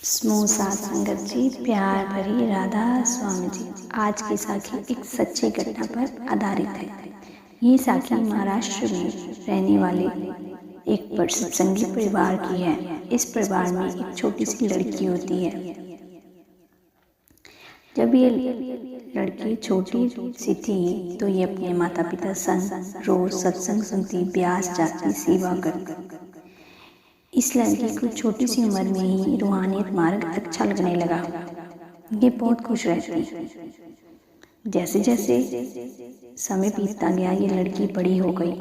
स्मूह साथ संगत जी, प्यार भरी राधा स्वामी जी। आज की साखी एक सच्ची घटना पर आधारित है। ये साखी महाराष्ट्र में रहने वाले एक सत्संगी परिवार की है। इस परिवार में एक छोटी सी लड़की होती है। जब ये लड़की छोटी सी थी तो ये अपने माता पिता संग रोज सत्संग सुनती, ब्यास जाती, सेवा करती। इस लड़की को छोटी सी उम्र में ही रूहानियत मार्ग अच्छा लगने लगा। ये बहुत खुश रहती। जैसे जैसे समय बीतता गया ये लड़की बड़ी हो गई।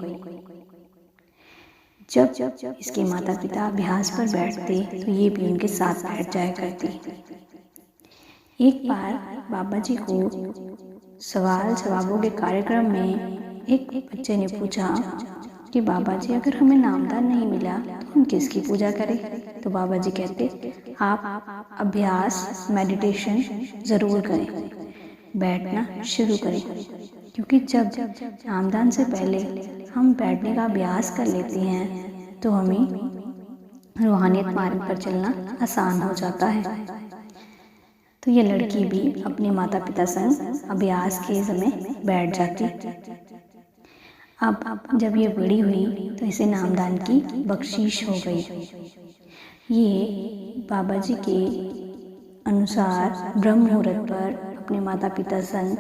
जब इसके माता पिता अभ्यास पर बैठते तो ये भी उनके साथ बैठ जाया करती। एक बार बाबा जी को सवाल जवाबों के कार्यक्रम में एक बच्चे ने पूछा कि बाबा जी, अगर हमें नामदान नहीं मिला तो हम किसकी पूजा करें? तो बाबा जी कहते, आप अभ्यास मेडिटेशन ज़रूर करें, बैठना शुरू करें, क्योंकि जब नामदान से पहले हम बैठने का अभ्यास कर लेते हैं तो हमें रूहानियत मार्ग पर चलना आसान हो जाता है। तो ये लड़की भी अपने माता पिता संग अभ्यास के समय बैठ जाती। अब जब ये बड़ी हुई तो इसे नामदान की बख्शीश हो गई। ये बाबा जी के अनुसार ब्रह्म मुहूर्त पर अपने माता पिता संग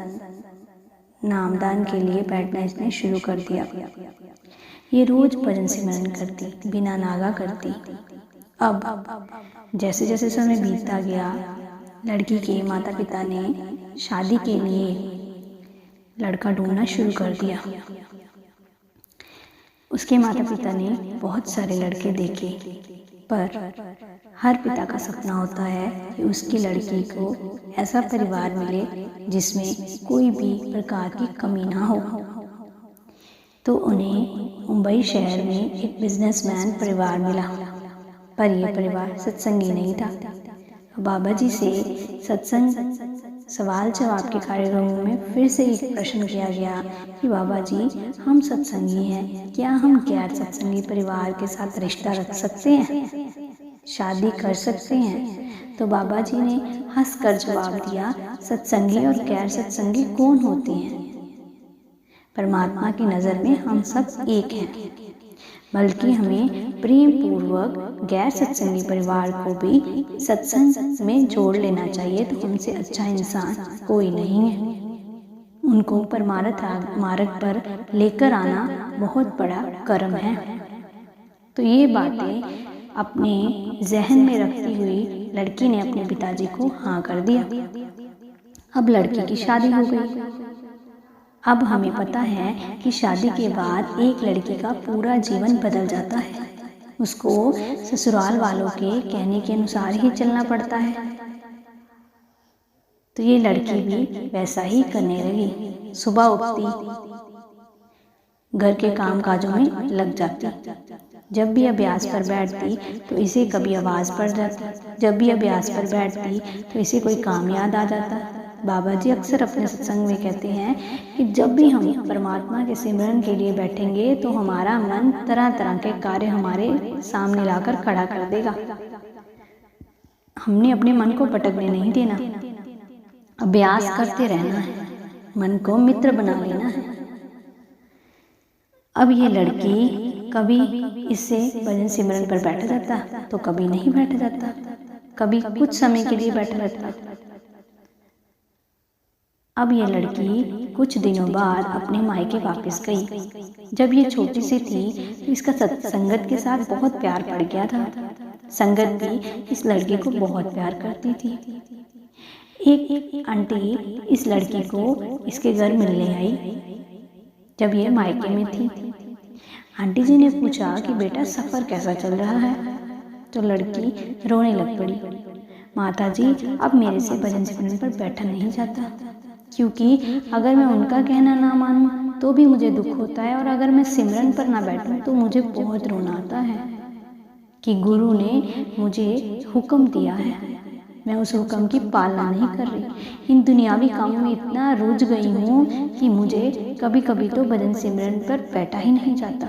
नामदान के लिए बैठना इसने शुरू कर दिया। ये रोज भजन सिमरन करती, बिना नागा करती। अब जैसे जैसे समय बीतता गया, लड़की के माता पिता ने शादी के लिए लड़का ढूंढना शुरू कर दिया। उसके माता पिता ने बहुत सारे लड़के देखे, पर हर पिता का सपना होता है कि उसकी लड़की को ऐसा परिवार मिले जिसमें कोई भी प्रकार की कमी ना हो। तो उन्हें मुंबई शहर में एक बिजनेसमैन परिवार मिला, पर यह परिवार सत्संगी नहीं था। बाबा जी से सत्संग सवाल जवाब के कार्यक्रमों में फिर से एक प्रश्न किया गया कि बाबा जी, हम सत्संगी हैं, क्या हम गैर सत्संगी परिवार के साथ रिश्ता रख सकते हैं, शादी कर सकते हैं? तो बाबा जी ने हंसकर जवाब दिया, सत्संगी और गैर सत्संगी कौन होते हैं? परमात्मा की नज़र में हम सब एक हैं, बल्कि हमें प्रेम पूर्वक गैर सत्संगी परिवार को भी सत्संग में जोड़ लेना चाहिए। तो हमसे अच्छा इंसान कोई नहीं है। उनको परमार्थ मार्ग पर लेकर आना बहुत बड़ा कर्म है। तो ये बातें अपने जहन में रखती हुई लड़की ने अपने पिताजी को हाँ कर दिया। अब लड़की की शादी हो गई। अब हमें पता है कि शादी के बाद एक लड़की का पूरा जीवन बदल जाता है। उसको ससुराल वालों के कहने के अनुसार ही चलना पड़ता है। तो ये लड़की भी वैसा ही करने लगी। सुबह उठती, घर के काम काजों में लग जाती। जब भी अभ्यास पर बैठती तो इसे कभी आवाज़ पड़ जाती। जब भी अभ्यास पर बैठती तो इसे कोई काम याद आ जाता। बाबा जी अक्सर अपने सत्संग में कहते हैं कि जब भी हम परमात्मा के सिमरन के लिए बैठेंगे तो हमारा मन तरह तरह के कार्य हमारे सामने लाकर खड़ा कर देगा। हमने अपने मन को भटकने नहीं देना, अभ्यास करते रहना है, मन को मित्र बना लेना है। अब ये लड़की कभी इससे भजन सिमरन पर बैठा जाता तो कभी नहीं बैठा जाता, कभी कुछ समय के लिए बैठा रहता। अब ये लड़की कुछ दिनों बाद अपने मायके वापस गई। जब ये छोटी सी थी तो इसका संगत के साथ बहुत प्यार पड़ गया था। संगत भी इस लड़की को बहुत प्यार करती थी। एक आंटी इस लड़की को इसके घर मिलने आई जब ये मायके में थी। आंटी जी ने पूछा कि बेटा सफ़र कैसा चल रहा है? तो लड़की रोने लग पड़ी। माता जी, अब मेरे से भजन सिमरन पर बैठा नहीं जाता, क्योंकि अगर मैं उनका कहना ना मानूं तो भी मुझे दुख होता है, और अगर मैं सिमरन पर ना बैठूं तो मुझे बहुत रोना आता है कि गुरु ने मुझे हुक्म दिया है, मैं उस हुक्म की पालना नहीं कर रही। इन दुनियावी कामों में इतना रुझ गई हूँ कि मुझे कभी कभी तो भजन सिमरन पर बैठा ही नहीं जाता।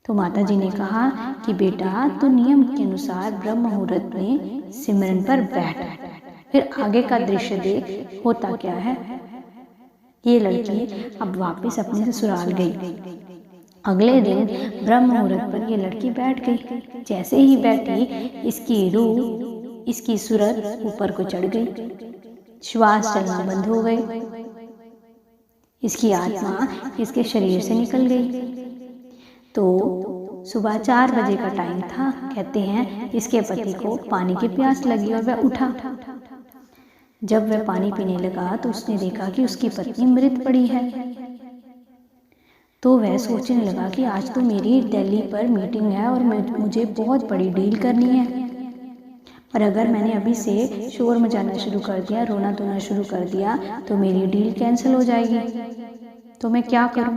तो माता जी ने कहा कि बेटा तू नियम के अनुसार ब्रह्म मुहूर्त में सिमरन पर बैठ। फिर आगे का दृश्य देख होता क्या है। ये लड़की अब वापस अपने ससुराल गई। अगले दिन ब्रह्म मुहूर्त पर ये लड़की बैठ गई। जैसे ही बैठी इसकी रूह, इसकी सूरत ऊपर को चढ़ गई, श्वास चलना बंद हो गई, इसकी आत्मा इसके शरीर से निकल गई। तो सुबह 4 बजे का टाइम था। कहते हैं इसके पति को पानी की प्यास लगी और वह उठा। जब वह पानी पीने लगा तो उसने देखा कि उसकी पत्नी मृत पड़ी है। तो वह सोचने लगा कि आज तो मेरी दिल्ली पर मीटिंग है और मुझे बहुत बड़ी डील करनी है, और अगर मैंने अभी से शोर मचाना शुरू कर दिया, रोना धोना शुरू कर दिया, तो मेरी डील कैंसिल हो जाएगी। तो मैं क्या करूं?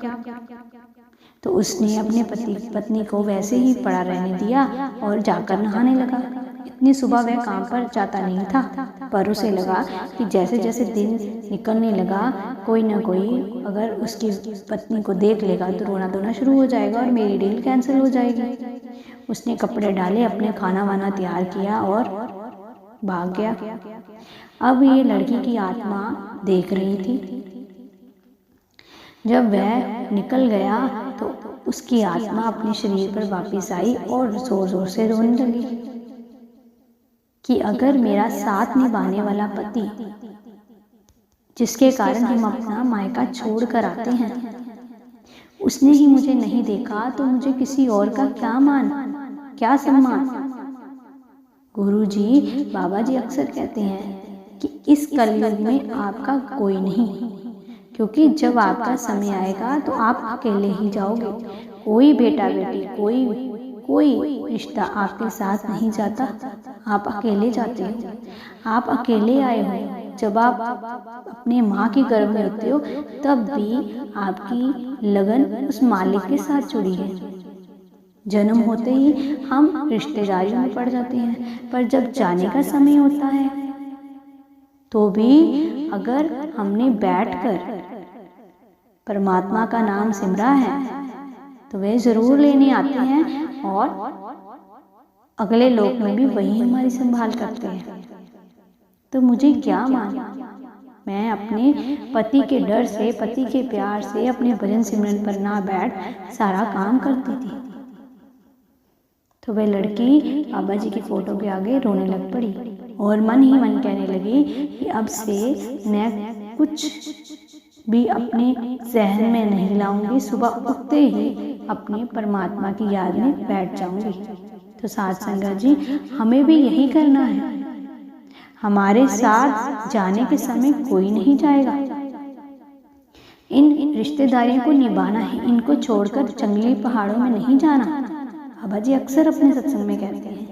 तो उसने अपने पत्नी को वैसे ही पड़ा रहने दिया और जाकर नहाने लगा। इतनी सुबह वह काम पर जाता नहीं था, पर उसे लगा कि जैसे जैसे दिन निकलने लगा, कोई ना कोई अगर उसकी पत्नी को देख लेगा तो रोना धोना शुरू हो जाएगा और मेरी डील कैंसिल हो जाएगी। उसने कपड़े डाले, अपने खाना वाना तैयार किया और भाग गया। अब ये लड़की की आत्मा देख रही थी। जब वह निकल गया तो उसकी आत्मा अपने शरीर पर वापस आई और जोर जोर से रोने लगी कि अगर मेरा साथ निभाने वाला पति, जिसके कारण हम अपना मायका छोड़ कर आते हैं, उसने ही मुझे नहीं देखा तो मुझे किसी और का क्या मान, क्या सम्मान। गुरुजी, बाबा जी अक्सर कहते हैं कि इस कलयुग में आपका कोई नहीं, क्योंकि जब आपका समय आएगा तो आप अकेले ही जाओगे। कोई बेटा बेटी, कोई रिश्ता आपके साथ नहीं जाता, आप अकेले जाते हो। आप अकेले आए हो। जब आप अपने माँ के गर्भ में होते हो तब भी आपकी लगन उस मालिक के साथ जुड़ी है। जन्म होते ही हम रिश्तेदारियों में पड़ जाते हैं, पर जब जाने का समय होता है तो भी अगर हमने बैठकर परमात्मा का नाम सिमरा है तो वे जरूर लेने आते हैं और अगले लोक में भी वही हमारी संभाल करते हैं। तो मुझे क्या माना, मैं अपने पति के डर से, पति के प्यार से अपने भजन सिमरन पर ना बैठ सारा काम करती थी। तो वह लड़की बाबा जी की फोटो के आगे रोने लग पड़ी और मन ही मन कहने लगी कि अब से मैं कुछ भी अपने जहन में नहीं लाऊंगी, सुबह उठते ही अपने परमात्मा की याद में बैठ जाऊंगी। तो साथ संगत जी, हमें भी यही करना है। हमारे साथ जाने के समय कोई नहीं जाएगा। इन रिश्तेदारियों को निभाना है, इनको छोड़कर जंगली पहाड़ों में नहीं जाना। बाबा जी अक्सर अपने सत्संग में कहते हैं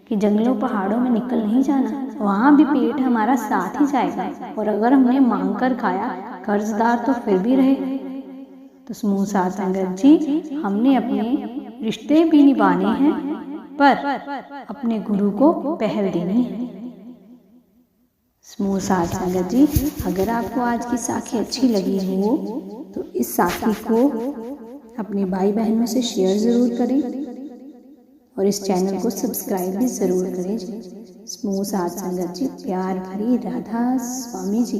कि जंगलों पहाड़ों में निकल नहीं जाना, वहाँ भी पेट हमारा साथ ही जाएगा, और अगर हमने मांग कर खाया, कर्जदार तो फिर भी रहे। तो समूह साथ संगत जी, हमने अपने रिश्ते भी निभाने हैं, पर अपने गुरु को पहल देनी है। समूह साथ संगत जी, अगर आपको आज की साखी अच्छी लगी हो तो इस साखी को अपने भाई बहनों से शेयर ज़रूर करें और इस चैनल को सब्सक्राइब भी ज़रूर करें। समूह साथ संगत जी, प्यार भरी राधा स्वामी जी।